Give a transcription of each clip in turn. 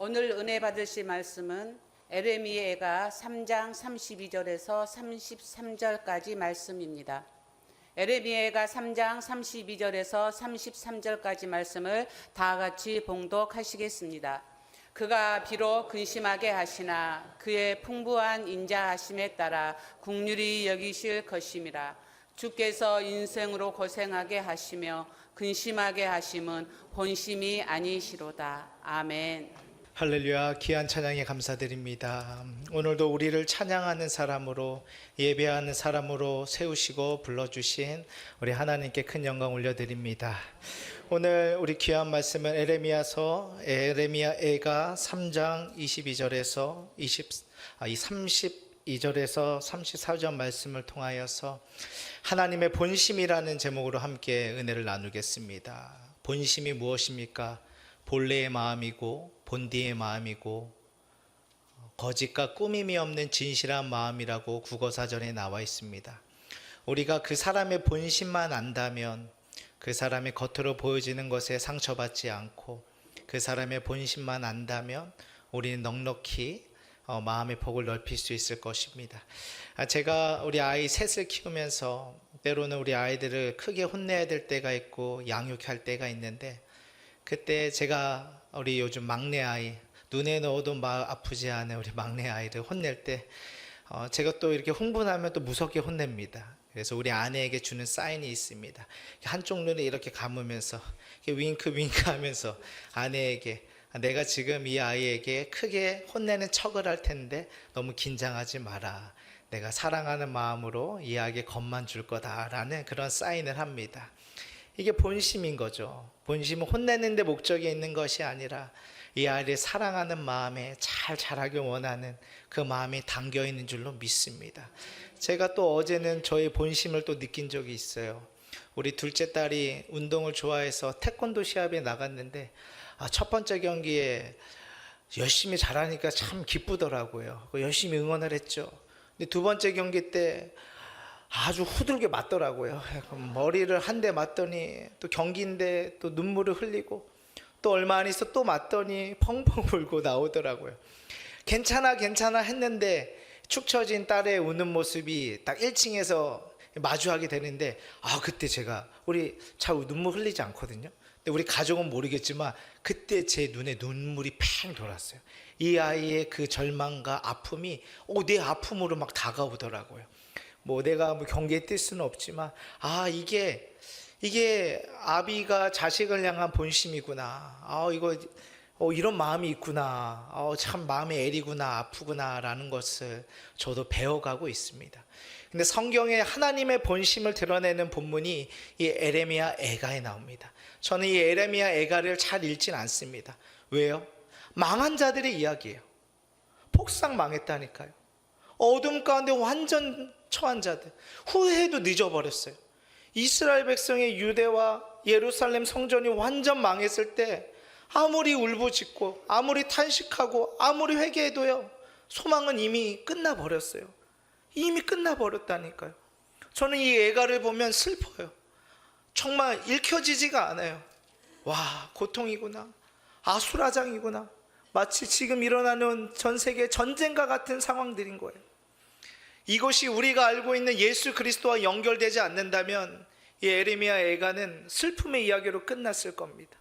오늘 은혜 받으실 말씀은 에레미야가 3장 32절에서 33절까지 말씀입니다. 에레미야가 3장 32절에서 33절까지 말씀을 다 같이 봉독하시겠습니다. 그가 비록 근심하게 하시나 그의 풍부한 인자하심에 따라 긍휼히 여기실 것임이라. 주께서 인생으로 고생하게 하시며 근심하게 하심은 본심이 아니시로다. 아멘. 할렐루야. 귀한 찬양에 감사드립니다. 오늘도 우리를 찬양하는 사람으로, 예배하는 사람으로 세우시고 불러주신 우리 하나님께 큰 영광 올려드립니다. 오늘 우리 귀한 말씀은 에레미야가 3장 22절에서 32절에서 34절 말씀을 통하여서 하나님의 본심이라는 제목으로 함께 은혜를 나누겠습니다. 본심이 무엇입니까? 본래의 마음이고 본디의 마음이고 거짓과 꾸밈이 없는 진실한 마음이라고 국어사전에 나와 있습니다. 우리가 그 사람의 본심만 안다면 그 사람의 겉으로 보여지는 것에 상처받지 않고 그 사람의 본심만 안다면 우리는 넉넉히 마음의 폭을 넓힐 수 있을 것입니다. 제가 우리 아이 셋을 키우면서 때로는 우리 아이들을 크게 혼내야 될 때가 있고 양육할 때가 있는데, 그때 제가 우리 요즘 막내 아이, 눈에 넣어도 마음 아프지 않은 우리 막내 아이를 혼낼 때 제가 또 이렇게 흥분하면 또 무섭게 혼냅니다. 그래서 우리 아내에게 주는 사인이 있습니다. 한쪽 눈을 이렇게 감으면서 윙크 하면서 아내에게, 내가 지금 이 아이에게 크게 혼내는 척을 할 텐데 너무 긴장하지 마라. 내가 사랑하는 마음으로 이 아이에게 겁만 줄 거다라는 그런 사인을 합니다. 이게 본심인 거죠. 본심은 혼내는 데 목적이 있는 것이 아니라 이 아이를 사랑하는 마음에 잘 자라길 원하는 그 마음이 담겨 있는 줄로 믿습니다. 제가 또 어제는 저의 본심을 또 느낀 적이 있어요. 우리 둘째 딸이 운동을 좋아해서 태권도 시합에 나갔는데 첫 번째 경기에 열심히 잘하니까 참 기쁘더라고요. 열심히 응원을 했죠. 근데 두 번째 경기 때 아주 후들게 맞더라고요. 머리를 한 대 맞더니 또 경기인데 또 눈물을 흘리고 또 얼마 안 있어 또 맞더니 펑펑 울고 나오더라고요. 괜찮아 했는데 축 처진 딸의 우는 모습이 딱 1층에서 마주하게 되는데 그때 제가, 우리 잘 눈물 흘리지 않거든요. 근데 우리 가족은 모르겠지만 그때 제 눈에 눈물이 팽 돌았어요. 이 아이의 그 절망과 아픔이 내 아픔으로 막 다가오더라고요. 내가 경계에 뛸 수는 없지만 이게 아비가 자식을 향한 본심이구나. 이런 마음이 있구나. 참 마음이 애리구나, 아프구나라는 것을 저도 배워가고 있습니다. 근데 성경에 하나님의 본심을 드러내는 본문이 이 에레미야 애가에 나옵니다. 저는 이 에레미야 애가를 잘 읽진 않습니다. 왜요? 망한 자들의 이야기예요. 폭삭 망했다니까요. 어둠 가운데 완전 처한 자들, 후회도 늦어버렸어요. 이스라엘 백성의 유대와 예루살렘 성전이 완전 망했을 때 아무리 울부짖고 아무리 탄식하고 아무리 회개해도요, 소망은 이미 끝나버렸어요. 이미 끝나버렸다니까요. 저는 이 애가를 보면 슬퍼요. 정말 읽혀지지가 않아요. 와, 고통이구나, 아수라장이구나. 마치 지금 일어나는 전 세계 전쟁과 같은 상황들인 거예요. 이것이 우리가 알고 있는 예수 그리스도와 연결되지 않는다면 이 에레미야 애가는 슬픔의 이야기로 끝났을 겁니다.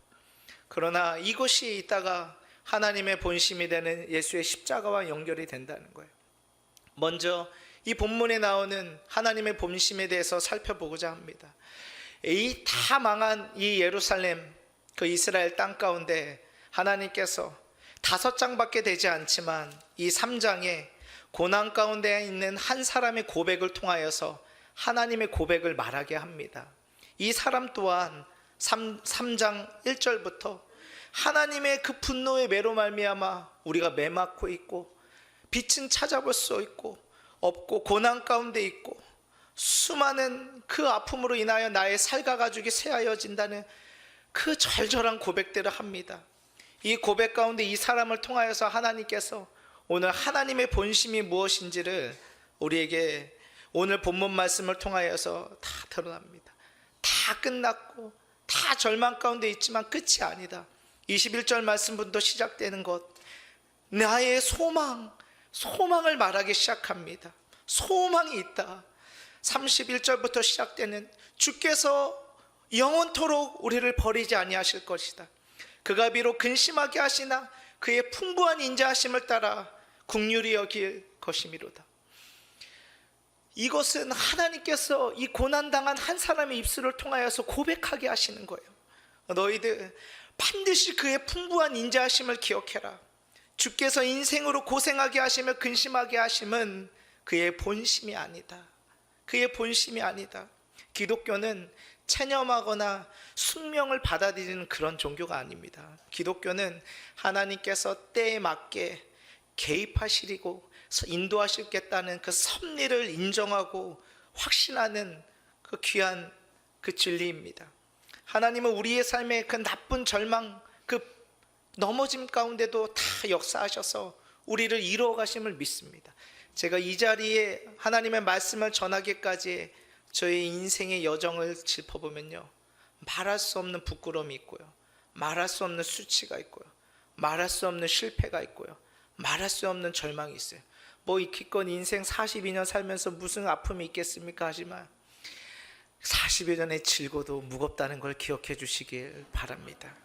그러나 이것이 있다가 하나님의 본심이 되는 예수의 십자가와 연결이 된다는 거예요. 먼저 이 본문에 나오는 하나님의 본심에 대해서 살펴보고자 합니다. 이 다 망한 이 예루살렘, 그 이스라엘 땅 가운데 하나님께서 5장밖에 되지 않지만 이 3장에 고난 가운데 있는 한 사람의 고백을 통하여서 하나님의 고백을 말하게 합니다. 이 사람 또한 3장 1절부터 하나님의 그 분노의 매로 말미암아 우리가 매맞고 있고 빛은 찾아볼 수 있고 없고 고난 가운데 있고 수많은 그 아픔으로 인하여 나의 살가 가죽이 새하여진다는 그 절절한 고백들을 합니다. 이 고백 가운데 이 사람을 통하여서 하나님께서 오늘 하나님의 본심이 무엇인지를 우리에게 오늘 본문 말씀을 통하여서 다 드러납니다. 다 끝났고 다 절망 가운데 있지만 끝이 아니다. 21절 말씀부터 시작되는 것, 나의 소망을 말하기 시작합니다. 소망이 있다. 31절부터 시작되는 주께서 영원토록 우리를 버리지 아니하실 것이다. 그가 비록 근심하게 하시나 그의 풍부한 인자하심을 따라 긍휼히 여길 것이미로다. 이것은 하나님께서 이 고난당한 한 사람의 입술을 통하여서 고백하게 하시는 거예요. 너희들 반드시 그의 풍부한 인자하심을 기억해라. 주께서 인생으로 고생하게 하시며 근심하게 하심은 그의 본심이 아니다. 그의 본심이 아니다. 기독교는 체념하거나 숙명을 받아들이는 그런 종교가 아닙니다. 기독교는 하나님께서 때에 맞게 개입하시고 인도하시겠다는 그 섭리를 인정하고 확신하는 그 귀한 그 진리입니다. 하나님은 우리의 삶의 그 나쁜 절망, 그 넘어짐 가운데도 다 역사하셔서 우리를 이루어 가심을 믿습니다. 제가 이 자리에 하나님의 말씀을 전하기까지 저의 인생의 여정을 짚어보면요, 말할 수 없는 부끄러움이 있고요, 말할 수 없는 수치가 있고요, 말할 수 없는 실패가 있고요, 말할 수 없는 절망이 있어요. 뭐 기껏 인생 42년 살면서 무슨 아픔이 있겠습니까? 하지만 40여 년의 질고도 무겁다는 걸 기억해 주시길 바랍니다.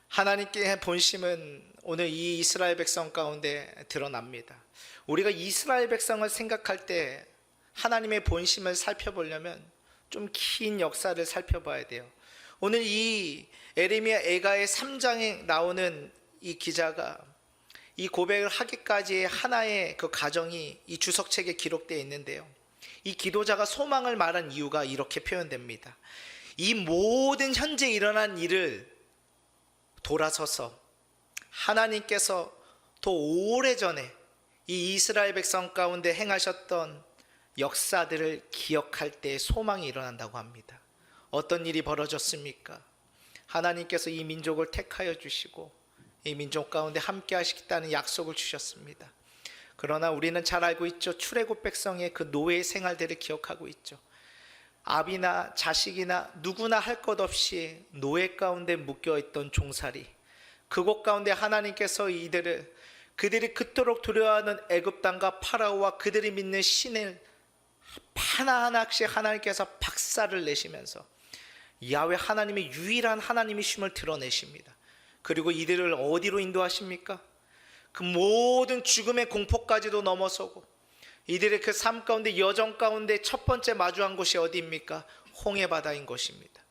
하나님께 본심은 오늘 이 이스라엘 백성 가운데 드러납니다. 우리가 이스라엘 백성을 생각할 때 하나님의 본심을 살펴보려면 좀 긴 역사를 살펴봐야 돼요. 오늘 이 에레미야 애가의 3장에 나오는 이 기자가 이 고백을 하기까지의 하나의 그 과정이 이 주석책에 기록되어 있는데요, 이 기도자가 소망을 말한 이유가 이렇게 표현됩니다. 이 모든 현재 일어난 일을 돌아서서 하나님께서 더 오래전에 이 이스라엘 백성 가운데 행하셨던 역사들을 기억할 때 소망이 일어난다고 합니다. 어떤 일이 벌어졌습니까? 하나님께서 이 민족을 택하여 주시고 이 민족 가운데 함께 하시겠다는 약속을 주셨습니다. 그러나 우리는 잘 알고 있죠. 출애굽 백성의 그 노예 생활들을 기억하고 있죠. 아비나 자식이나 누구나 할 것 없이 노예 가운데 묶여있던 종살이, 그곳 가운데 하나님께서 그들이 그토록 두려워하는 애굽 땅과 파라오와 그들이 믿는 신을 하나하나씩 하나님께서 박살을 내시면서 야훼 하나님의 유일한 하나님이심을 드러내십니다. 그리고 이들을 어디로 인도하십니까? 그 모든 죽음의 공포까지도 넘어서고 이들의 그 삶 가운데 여정 가운데 첫 번째 마주한 곳이 어디입니까? 홍해바다인 것입니다.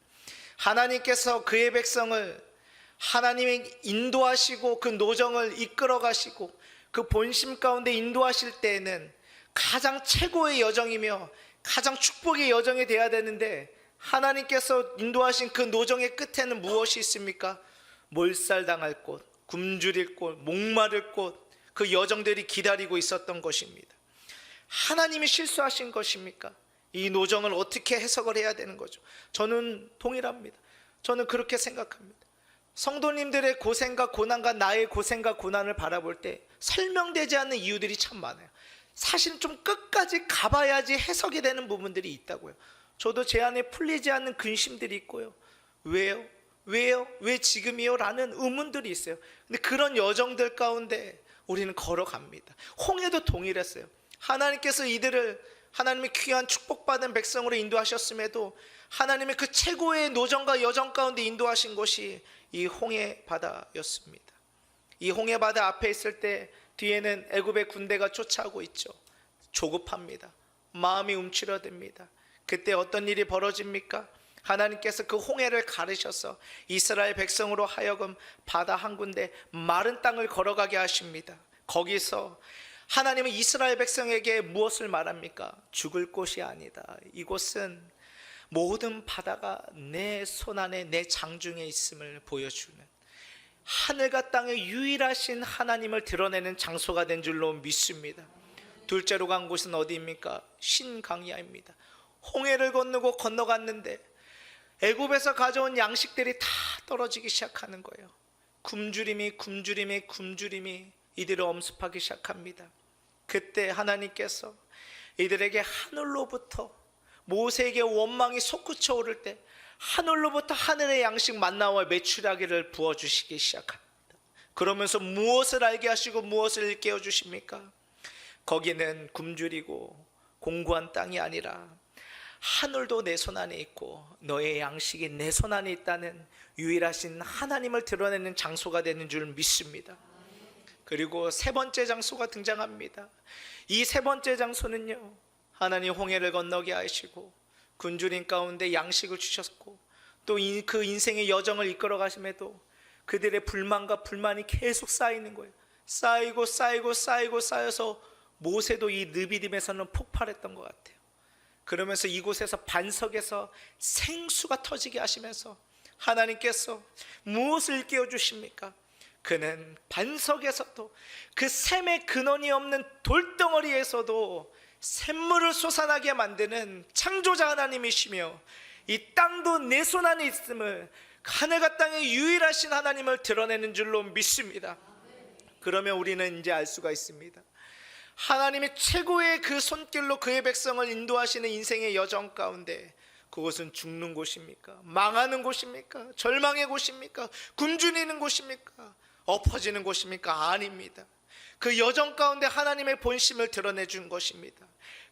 하나님께서 그의 백성을 하나님이 인도하시고 그 노정을 이끌어 가시고 그 본심 가운데 인도하실 때에는 가장 최고의 여정이며 가장 축복의 여정이 되어야 되는데, 하나님께서 인도하신 그 노정의 끝에는 무엇이 있습니까? 몰살당할 곳, 굶주릴 곳, 목마를 곳, 그 여정들이 기다리고 있었던 것입니다. 하나님이 실수하신 것입니까? 이 노정을 어떻게 해석을 해야 되는 거죠? 저는 동일합니다. 저는 그렇게 생각합니다. 성도님들의 고생과 고난과 나의 고생과 고난을 바라볼 때 설명되지 않는 이유들이 참 많아요. 사실 좀 끝까지 가봐야지 해석이 되는 부분들이 있다고요. 저도 제 안에 풀리지 않는 근심들이 있고요. 왜요? 왜 지금이요? 라는 의문들이 있어요. 근데 그런 여정들 가운데 우리는 걸어갑니다. 홍해도 동일했어요. 하나님께서 이들을 하나님의 귀한 축복받은 백성으로 인도하셨음에도 하나님의 그 최고의 노정과 여정 가운데 인도하신 것이 이 홍해 바다였습니다. 이 홍해 바다 앞에 있을 때 뒤에는 애굽의 군대가 쫓아오고 있죠. 조급합니다. 마음이 움츠러듭니다. 그때 어떤 일이 벌어집니까? 하나님께서 그 홍해를 가르셔서 이스라엘 백성으로 하여금 바다 한 군데 마른 땅을 걸어가게 하십니다. 거기서 하나님은 이스라엘 백성에게 무엇을 말합니까? 죽을 곳이 아니다. 이곳은 모든 바다가 내 손 안에 내 장중에 있음을 보여주는 하늘과 땅의 유일하신 하나님을 드러내는 장소가 된 줄로 믿습니다. 둘째로 간 곳은 어디입니까? 신강야입니다. 홍해를 건너갔는데 애굽에서 가져온 양식들이 다 떨어지기 시작하는 거예요. 굶주림이 이들을 엄습하기 시작합니다. 그때 하나님께서 이들에게 하늘로부터 모세에게 원망이 솟구쳐 오를 때 하늘로부터 하늘의 양식 만나와 메추라기를 부어주시기 시작합니다. 그러면서 무엇을 알게 하시고 무엇을 일깨워 주십니까? 거기는 굶주리고 공고한 땅이 아니라 하늘도 내 손 안에 있고 너의 양식이 내 손 안에 있다는 유일하신 하나님을 드러내는 장소가 되는 줄 믿습니다. 그리고 세 번째 장소가 등장합니다. 이 세 번째 장소는요, 하나님 홍해를 건너게 하시고 굶주린 가운데 양식을 주셨고 또 그 인생의 여정을 이끌어 가심에도 그들의 불만과 불만이 계속 쌓이는 거예요. 쌓이고 쌓여서 모세도 이 느비딤에서는 폭발했던 것 같아요. 그러면서 이곳에서 반석에서 생수가 터지게 하시면서 하나님께서 무엇을 일깨워 주십니까? 그는 반석에서도 그 샘의 근원이 없는 돌덩어리에서도 샘물을 솟아나게 만드는 창조자 하나님이시며 이 땅도 내 손 안에 있음을 하늘과 땅의 유일하신 하나님을 드러내는 줄로 믿습니다. 그러면 우리는 이제 알 수가 있습니다. 하나님의 최고의 그 손길로 그의 백성을 인도하시는 인생의 여정 가운데 그곳은 죽는 곳입니까? 망하는 곳입니까? 절망의 곳입니까? 굶주리는 곳입니까? 엎어지는 곳입니까? 아닙니다. 그 여정 가운데 하나님의 본심을 드러내 준 것입니다.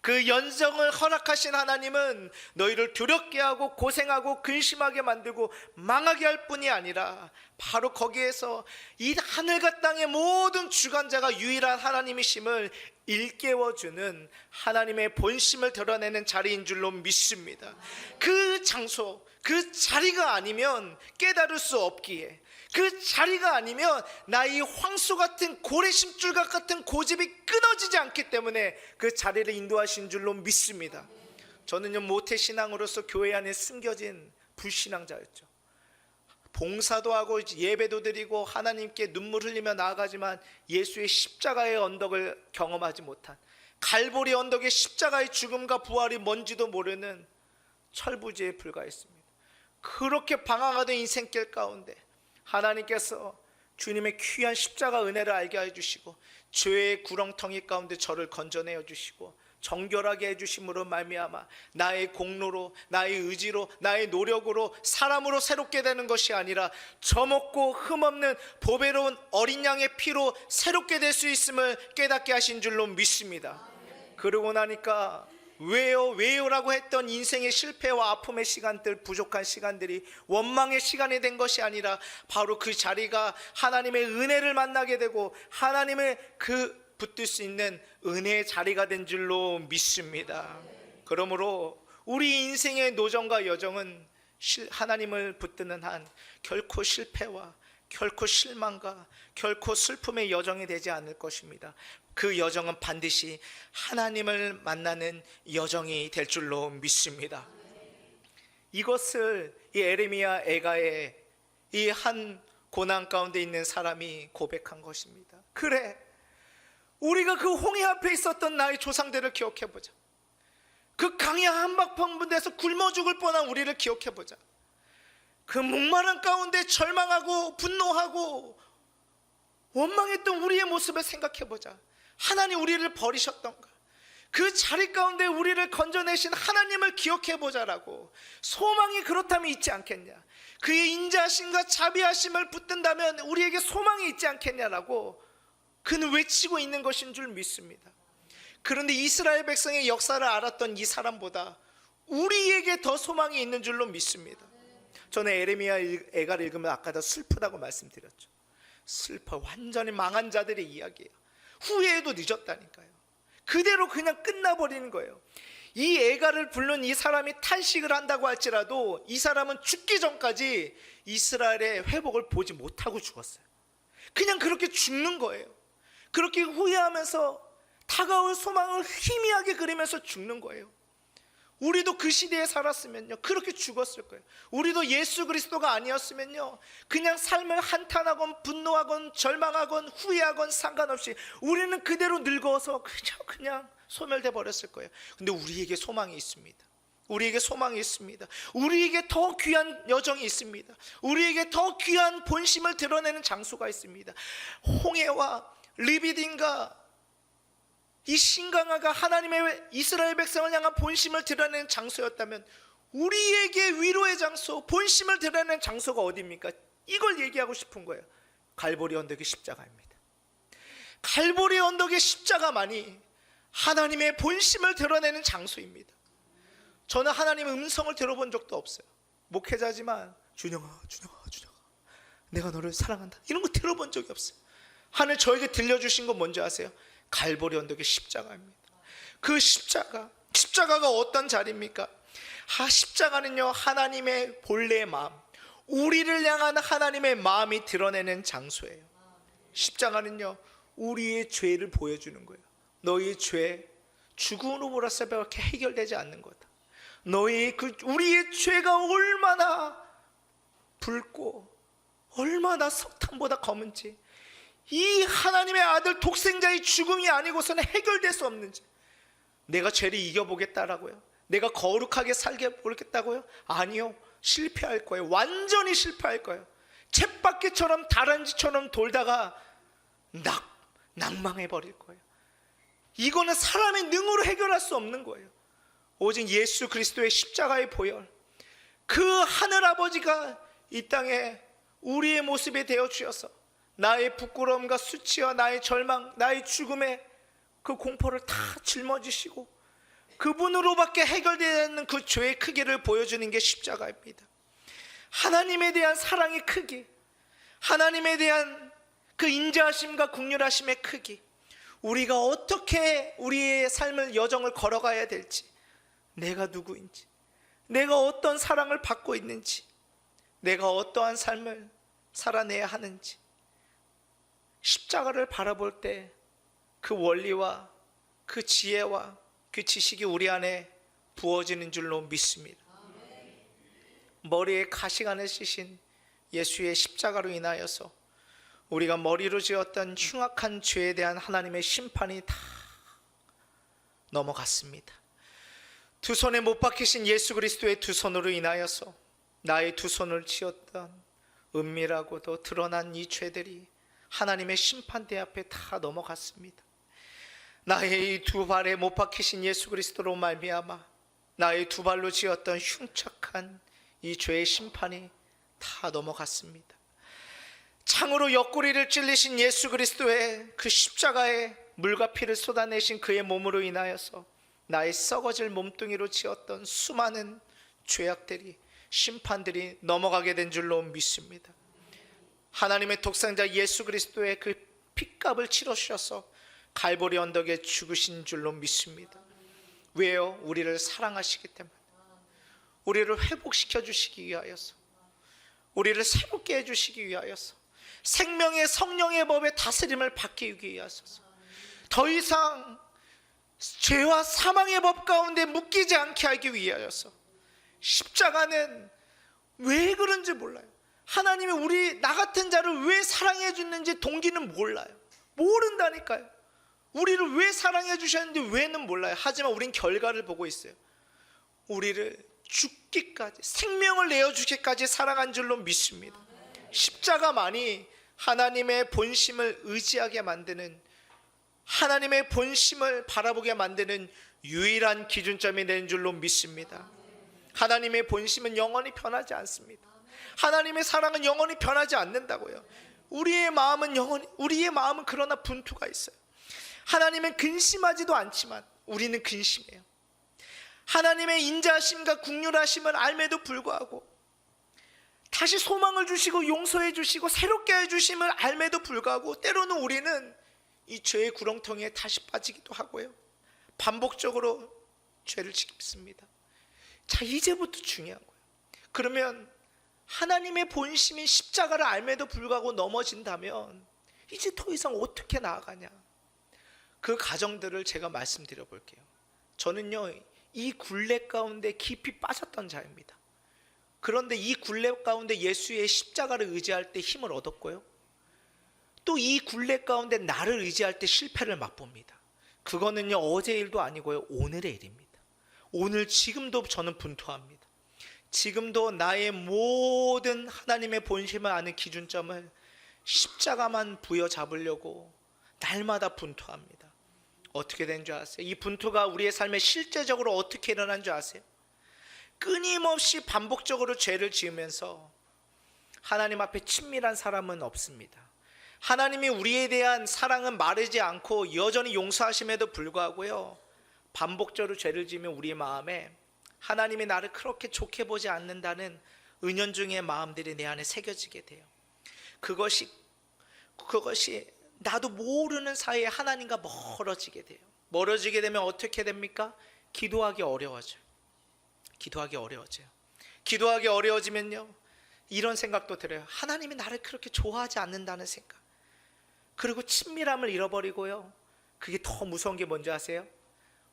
그 연정을 허락하신 하나님은 너희를 두렵게 하고 고생하고 근심하게 만들고 망하게 할 뿐이 아니라 바로 거기에서 이 하늘과 땅의 모든 주관자가 유일한 하나님이심을 일깨워주는 하나님의 본심을 드러내는 자리인 줄로 믿습니다. 그 장소, 그 자리가 아니면 깨달을 수 없기에, 그 자리가 아니면 나의 황소 같은 고래심줄각 같은 고집이 끊어지지 않기 때문에 그 자리를 인도하신 줄로 믿습니다. 저는요, 모태신앙으로서 교회 안에 숨겨진 불신앙자였죠. 봉사도 하고 예배도 드리고 하나님께 눈물 흘리며 나아가지만 예수의 십자가의 언덕을 경험하지 못한, 갈보리 언덕의 십자가의 죽음과 부활이 뭔지도 모르는 철부지에 불과했습니다. 그렇게 방황하던 인생길 가운데 하나님께서 주님의 귀한 십자가 은혜를 알게 해주시고 죄의 구렁텅이 가운데 저를 건져내어 주시고 정결하게 해주심으로 말미암아 나의 공로로, 나의 의지로, 나의 노력으로, 사람으로 새롭게 되는 것이 아니라 저먹고 흠없는 보배로운 어린 양의 피로 새롭게 될 수 있음을 깨닫게 하신 줄로 믿습니다. 그러고 나니까 왜요라고 했던 인생의 실패와 아픔의 시간들, 부족한 시간들이 원망의 시간이 된 것이 아니라 바로 그 자리가 하나님의 은혜를 만나게 되고 하나님의 그 붙들 수 있는 은혜의 자리가 된 줄로 믿습니다. 그러므로 우리 인생의 노정과 여정은 하나님을 붙드는 한 결코 실패와 결코 실망과 결코 슬픔의 여정이 되지 않을 것입니다. 그 여정은 반드시 하나님을 만나는 여정이 될 줄로 믿습니다. 이것을 이 에레미야 애가의 이 한 고난 가운데 있는 사람이 고백한 것입니다. 그래, 우리가 그 홍해 앞에 있었던 나의 조상들을 기억해보자. 그 강야 한바탕분대에서 굶어 죽을 뻔한 우리를 기억해보자. 그 목마른 가운데 절망하고 분노하고 원망했던 우리의 모습을 생각해보자. 하나님 우리를 버리셨던가, 그 자리 가운데 우리를 건져내신 하나님을 기억해보자라고. 소망이 그렇다면 있지 않겠냐, 그의 인자하심과 자비하심을 붙든다면 우리에게 소망이 있지 않겠냐라고 그는 외치고 있는 것인 줄 믿습니다. 그런데 이스라엘 백성의 역사를 알았던 이 사람보다 우리에게 더 소망이 있는 줄로 믿습니다. 저는 에레미야 애가를 읽으면 아까도 슬프다고 말씀드렸죠. 슬퍼, 완전히 망한 자들의 이야기예요. 후회해도 늦었다니까요. 그대로 그냥 끝나버리는 거예요. 이 애가를 부른 이 사람이 탄식을 한다고 할지라도 이 사람은 죽기 전까지 이스라엘의 회복을 보지 못하고 죽었어요. 그냥 그렇게 죽는 거예요. 그렇게 후회하면서 다가올 소망을 희미하게 그리면서 죽는 거예요. 우리도 그 시대에 살았으면요, 그렇게 죽었을 거예요. 우리도 예수 그리스도가 아니었으면요, 그냥 삶을 한탄하건 분노하건 절망하건 후회하건 상관없이 우리는 그대로 늙어서 그냥 소멸돼 버렸을 거예요. 근데 우리에게 소망이 있습니다. 우리에게 소망이 있습니다. 우리에게 더 귀한 여정이 있습니다. 우리에게 더 귀한 본심을 드러내는 장소가 있습니다. 홍해와 르비딤과 이 신강화가 하나님의 이스라엘 백성을 향한 본심을 드러내는 장소였다면 우리에게 위로의 장소, 본심을 드러내는 장소가 어디입니까? 이걸 얘기하고 싶은 거예요. 갈보리 언덕의 십자가입니다. 갈보리 언덕의 십자가만이 하나님의 본심을 드러내는 장소입니다. 저는 하나님의 음성을 들어본 적도 없어요. 목회자지만 준영아 내가 너를 사랑한다 이런 거 들어본 적이 없어요. 하늘 저에게 들려주신 건 뭔지 아세요? 갈보리 언덕의 십자가입니다. 그 십자가가 어떤 자리입니까? 십자가는요, 하나님의 본래의 마음, 우리를 향한 하나님의 마음이 드러내는 장소예요. 십자가는요, 우리의 죄를 보여주는 거예요. 너희의 죄 죽음으로 몰아서밖에 해결되지 않는 거다. 우리의 죄가 얼마나 붉고 얼마나 석탄보다 검은지, 이 하나님의 아들 독생자의 죽음이 아니고서는 해결될 수 없는지, 내가 죄를 이겨보겠다라고요? 내가 거룩하게 살게 보겠다고요? 아니요, 실패할 거예요. 완전히 실패할 거예요. 쳇바퀴처럼 다람쥐처럼 돌다가 낭망해버릴 거예요. 이거는 사람의 능으로 해결할 수 없는 거예요. 오직 예수 그리스도의 십자가의 보혈, 그 하늘아버지가 이 땅에 우리의 모습이 되어 주셔서 나의 부끄러움과 수치와 나의 절망, 나의 죽음의 그 공포를 다 짊어지시고 그분으로밖에 해결되는 그 죄의 크기를 보여주는 게 십자가입니다. 하나님에 대한 사랑의 크기, 하나님에 대한 그 인자하심과 긍휼하심의 크기, 우리가 어떻게 우리의 삶을 여정을 걸어가야 될지, 내가 누구인지, 내가 어떤 사랑을 받고 있는지, 내가 어떠한 삶을 살아내야 하는지, 십자가를 바라볼 때 그 원리와 그 지혜와 그 지식이 우리 안에 부어지는 줄로 믿습니다. 머리에 가시관을 쓰신 예수의 십자가로 인하여서 우리가 머리로 지었던 흉악한 죄에 대한 하나님의 심판이 다 넘어갔습니다. 두 손에 못 박히신 예수 그리스도의 두 손으로 인하여서 나의 두 손을 쥐었던 은밀하고도 드러난 이 죄들이 하나님의 심판대 앞에 다 넘어갔습니다. 나의 이 두 발에 못 박히신 예수 그리스도로 말미암아 나의 두 발로 지었던 흉측한 이 죄의 심판이 다 넘어갔습니다. 창으로 옆구리를 찔리신 예수 그리스도의 그 십자가에 물과 피를 쏟아내신 그의 몸으로 인하여서 나의 썩어질 몸뚱이로 지었던 수많은 죄악들이, 심판들이 넘어가게 된 줄로 믿습니다. 하나님의 독생자 예수 그리스도의 그 핏값을 치러주셔서 갈보리 언덕에 죽으신 줄로 믿습니다. 왜요? 우리를 사랑하시기 때문에, 우리를 회복시켜 주시기 위하여서, 우리를 새롭게 해주시기 위하여서, 생명의 성령의 법의 다스림을 받기 위하여서, 더 이상 죄와 사망의 법 가운데 묶이지 않게 하기 위하여서. 십자가는 왜 그런지 몰라요. 하나님이 나 같은 자를 왜 사랑해 주는지 동기는 몰라요. 모른다니까요. 우리를 왜 사랑해 주셨는지 왜는 몰라요. 하지만 우린 결과를 보고 있어요. 우리를 죽기까지, 생명을 내어주기까지 사랑한 줄로 믿습니다. 십자가만이 하나님의 본심을 의지하게 만드는, 하나님의 본심을 바라보게 만드는 유일한 기준점이 되는 줄로 믿습니다. 하나님의 본심은 영원히 변하지 않습니다. 하나님의 사랑은 영원히 변하지 않는다고요. 우리의 마음은 그러나 분투가 있어요. 하나님은 근심하지도 않지만 우리는 근심해요. 하나님의 인자하심과 긍휼하심을 알매도 불구하고, 다시 소망을 주시고 용서해 주시고 새롭게 해주심을 알매도 불구하고, 때로는 우리는 이 죄의 구렁텅이에 다시 빠지기도 하고요, 반복적으로 죄를 짓습니다. 자, 이제부터 중요한 거예요. 그러면 하나님의 본심인 십자가를 알매도 불구하고 넘어진다면 이제 더 이상 어떻게 나아가냐, 그 과정들을 제가 말씀드려 볼게요. 저는요, 이 굴레 가운데 깊이 빠졌던 자입니다. 그런데 이 굴레 가운데 예수의 십자가를 의지할 때 힘을 얻었고요, 또 이 굴레 가운데 나를 의지할 때 실패를 맛봅니다. 그거는요, 어제 일도 아니고요, 오늘의 일입니다. 오늘 지금도 저는 분투합니다. 지금도 나의 모든 하나님의 본심을 아는 기준점을 십자가만 부여잡으려고 날마다 분투합니다. 어떻게 된 줄 아세요? 이 분투가 우리의 삶에 실제적으로 어떻게 일어난 줄 아세요? 끊임없이 반복적으로 죄를 지으면서 하나님 앞에 친밀한 사람은 없습니다. 하나님이 우리에 대한 사랑은 마르지 않고 여전히 용서하심에도 불구하고요, 반복적으로 죄를 지으면 우리의 마음에 하나님이 나를 그렇게 좋게 보지 않는다는 은연중의 마음들이 내 안에 새겨지게 돼요. 그것이 나도 모르는 사이에 하나님과 멀어지게 돼요. 멀어지게 되면 어떻게 됩니까? 기도하기 어려워져요. 기도하기 어려워지면요, 이런 생각도 들어요. 하나님이 나를 그렇게 좋아하지 않는다는 생각. 그리고 친밀함을 잃어버리고요, 그게 더 무서운 게 뭔지 아세요?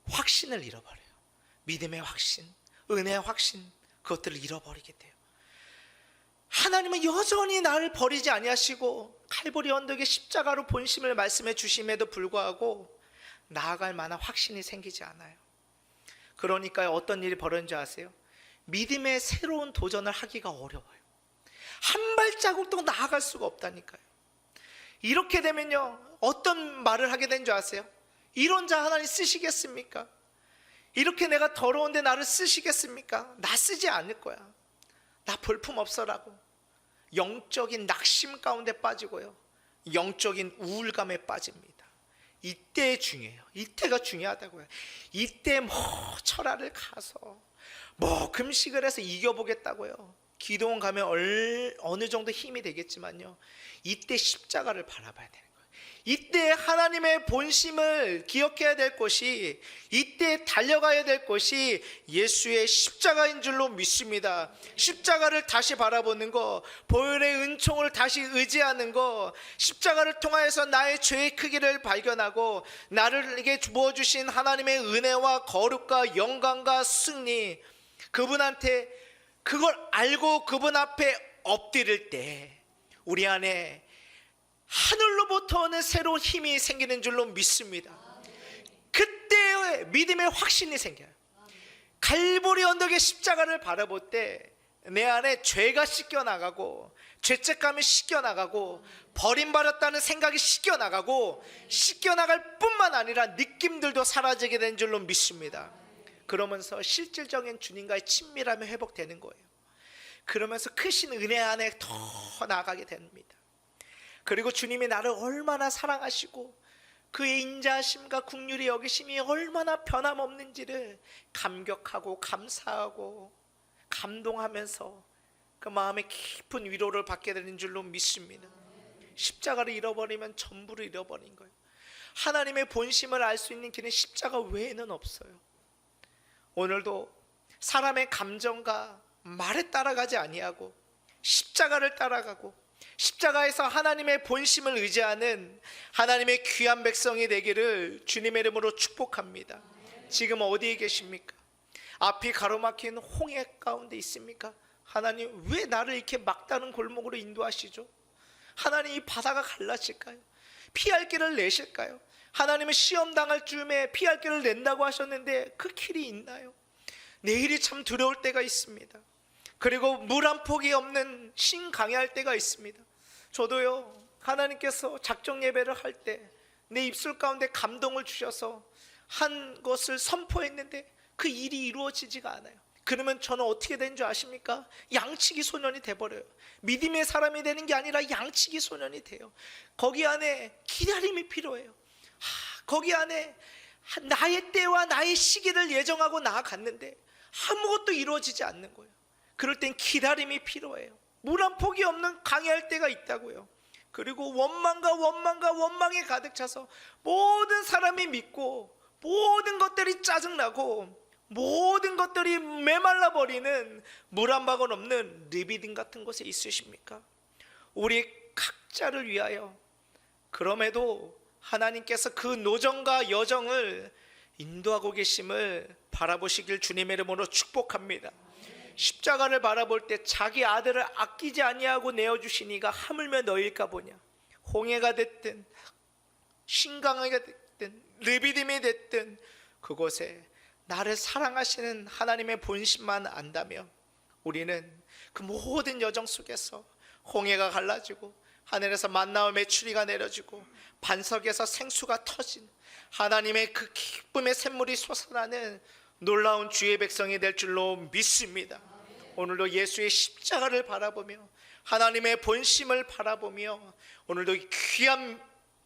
확신을 잃어버려요. 믿음의 확신, 은혜의 확신, 그것들을 잃어버리게 돼요. 하나님은 여전히 나를 버리지 아니하시고 칼보리 언덕의 십자가로 본심을 말씀해 주심에도 불구하고 나아갈 만한 확신이 생기지 않아요. 그러니까 어떤 일이 벌어진지 아세요? 믿음의 새로운 도전을 하기가 어려워요. 한 발자국도 나아갈 수가 없다니까요. 이렇게 되면요, 어떤 말을 하게 된 줄 아세요? 이런 자 하나님 쓰시겠습니까? 이렇게 내가 더러운데 나를 쓰시겠습니까? 나 쓰지 않을 거야. 나 볼품 없어라고 영적인 낙심 가운데 빠지고요, 영적인 우울감에 빠집니다. 이때 중요해요. 이때가 중요하다고요. 이때 철학을 가서 금식을 해서 이겨보겠다고요. 기도원 가면 어느 정도 힘이 되겠지만요, 이때 십자가를 바라봐야 되는 거예요. 이때 하나님의 본심을 기억해야 될 것이, 이때 달려가야 될 것이 예수의 십자가인 줄로 믿습니다. 십자가를 다시 바라보는 거, 보혈의 은총을 다시 의지하는 거, 십자가를 통하여서 나의 죄의 크기를 발견하고 나를에게 부어주신 하나님의 은혜와 거룩과 영광과 승리, 그분한테 그걸 알고 그분 앞에 엎드릴 때 우리 안에 하늘로부터 오는 새로운 힘이 생기는 줄로 믿습니다. 그때 믿음의 확신이 생겨요. 갈보리 언덕의 십자가를 바라볼 때 내 안에 죄가 씻겨나가고, 죄책감이 씻겨나가고, 버림받았다는 생각이 씻겨나가고, 씻겨나갈 뿐만 아니라 느낌들도 사라지게 된 줄로 믿습니다. 그러면서 실질적인 주님과의 친밀함이 회복되는 거예요. 그러면서 크신 은혜 안에 더 나아가게 됩니다. 그리고 주님이 나를 얼마나 사랑하시고 그의 인자하심과 긍휼히 여기심이 얼마나 변함없는지를 감격하고 감사하고 감동하면서 그 마음에 깊은 위로를 받게 되는 줄로 믿습니다. 십자가를 잃어버리면 전부를 잃어버린 거예요. 하나님의 본심을 알 수 있는 길은 십자가 외에는 없어요. 오늘도 사람의 감정과 말에 따라가지 아니하고 십자가를 따라가고 십자가에서 하나님의 본심을 의지하는 하나님의 귀한 백성이 되기를 주님의 이름으로 축복합니다. 지금 어디에 계십니까? 앞이 가로막힌 홍해 가운데 있습니까? 하나님, 왜 나를 이렇게 막다른 골목으로 인도하시죠? 하나님, 이 바다가 갈라질까요? 피할 길을 내실까요? 하나님은 시험 당할 즈음에 피할 길을 낸다고 하셨는데 그 길이 있나요? 내일이 참 두려울 때가 있습니다. 그리고 물 한 폭이 없는 신강해할 때가 있습니다. 저도요, 하나님께서 작정 예배를 할 때 내 입술 가운데 감동을 주셔서 한 것을 선포했는데 그 일이 이루어지지가 않아요. 그러면 저는 어떻게 된 줄 아십니까? 양치기 소년이 돼버려요. 믿음의 사람이 되는 게 아니라 양치기 소년이 돼요. 거기 안에 기다림이 필요해요. 거기 안에 나의 때와 나의 시기를 예정하고 나아갔는데 아무것도 이루어지지 않는 거예요. 그럴 땐 기다림이 필요해요. 물 한 폭이 없는 강해할 때가 있다고요. 그리고 원망에 가득 차서 모든 사람이 믿고 모든 것들이 짜증나고 모든 것들이 메말라 버리는 물 한 방울 없는 르비딤 같은 곳에 있으십니까? 우리 각자를 위하여 그럼에도 하나님께서 그 노정과 여정을 인도하고 계심을 바라보시길 주님의 이름으로 축복합니다. 십자가를 바라볼 때 자기 아들을 아끼지 아니하고 내어주신 이가 하물며 너일까 보냐. 홍해가 됐든 신강하게 됐든 르비딤이 됐든 그곳에 나를 사랑하시는 하나님의 본심만 안다면 우리는 그 모든 여정 속에서 홍해가 갈라지고 하늘에서 만나와 메추리가 내려지고 반석에서 생수가 터진 하나님의 그 기쁨의 샘물이 솟아나는 놀라운 주의 백성이 될 줄로 믿습니다. 오늘도 예수의 십자가를 바라보며 하나님의 본심을 바라보며 오늘도 귀한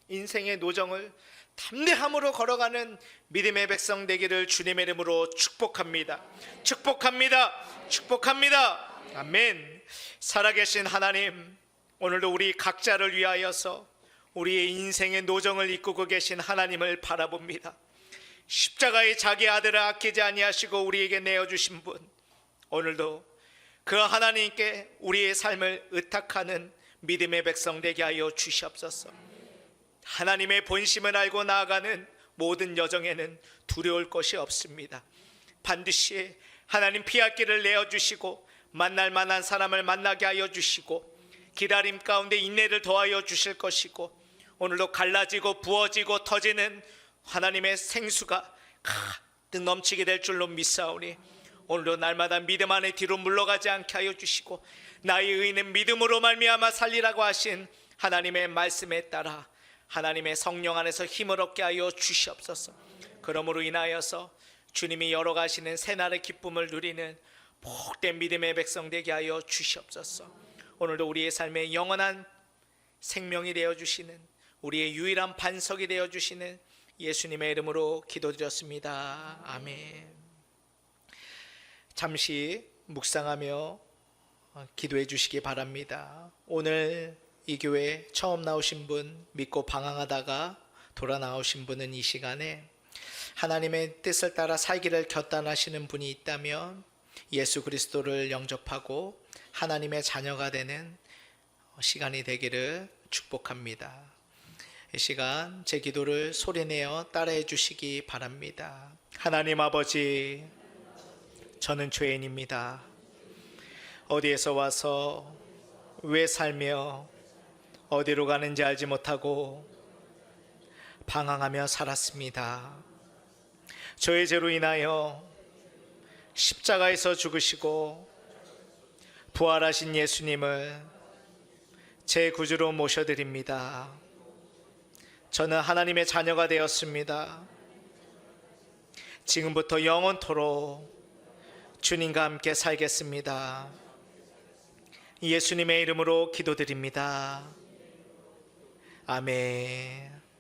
인생의 노정을 담대함으로 걸어가는 믿음의 백성 되기를 주님의 이름으로 축복합니다. 축복합니다. 축복합니다. 아멘. 살아계신 하나님, 오늘도 우리 각자를 위하여서 우리의 인생의 노정을 이끌고 계신 하나님을 바라봅니다. 십자가에 자기 아들을 아끼지 아니하시고 우리에게 내어주신 분, 오늘도 그 하나님께 우리의 삶을 의탁하는 믿음의 백성 되게 하여 주시옵소서. 하나님의 본심을 알고 나아가는 모든 여정에는 두려울 것이 없습니다. 반드시 하나님 피할 길을 내어주시고 만날 만한 사람을 만나게 하여 주시고 기다림 가운데 인내를 더하여 주실 것이고, 오늘도 갈라지고 부어지고 터지는 하나님의 생수가 가득 넘치게 될 줄로 믿사오니 오늘도 날마다 믿음 안에 뒤로 물러가지 않게 하여 주시고, 나의 의인은 믿음으로 말미암아 살리라고 하신 하나님의 말씀에 따라 하나님의 성령 안에서 힘을 얻게 하여 주시옵소서. 그러므로 인하여서 주님이 열어가시는 새날의 기쁨을 누리는 복된 믿음의 백성 되게 하여 주시옵소서. 오늘도 우리의 삶에 영원한 생명이 되어주시는, 우리의 유일한 반석이 되어주시는 예수님의 이름으로 기도드렸습니다. 아멘. 잠시 묵상하며 기도해 주시기 바랍니다. 오늘 이 교회 처음 나오신 분, 믿고 방황하다가 돌아 나오신 분은 이 시간에 하나님의 뜻을 따라 살기를 결단하시는 분이 있다면 예수 그리스도를 영접하고 하나님의 자녀가 되는 시간이 되기를 축복합니다. 이 시간 제 기도를 소리내어 따라해 주시기 바랍니다. 하나님 아버지, 저는 죄인입니다. 어디에서 와서 왜 살며 어디로 가는지 알지 못하고 방황하며 살았습니다. 저의 죄로 인하여 십자가에서 죽으시고 부활하신 예수님을 제 구주로 모셔드립니다. 저는 하나님의 자녀가 되었습니다. 지금부터 영원토록 주님과 함께 살겠습니다. 예수님의 이름으로 기도드립니다. 아멘.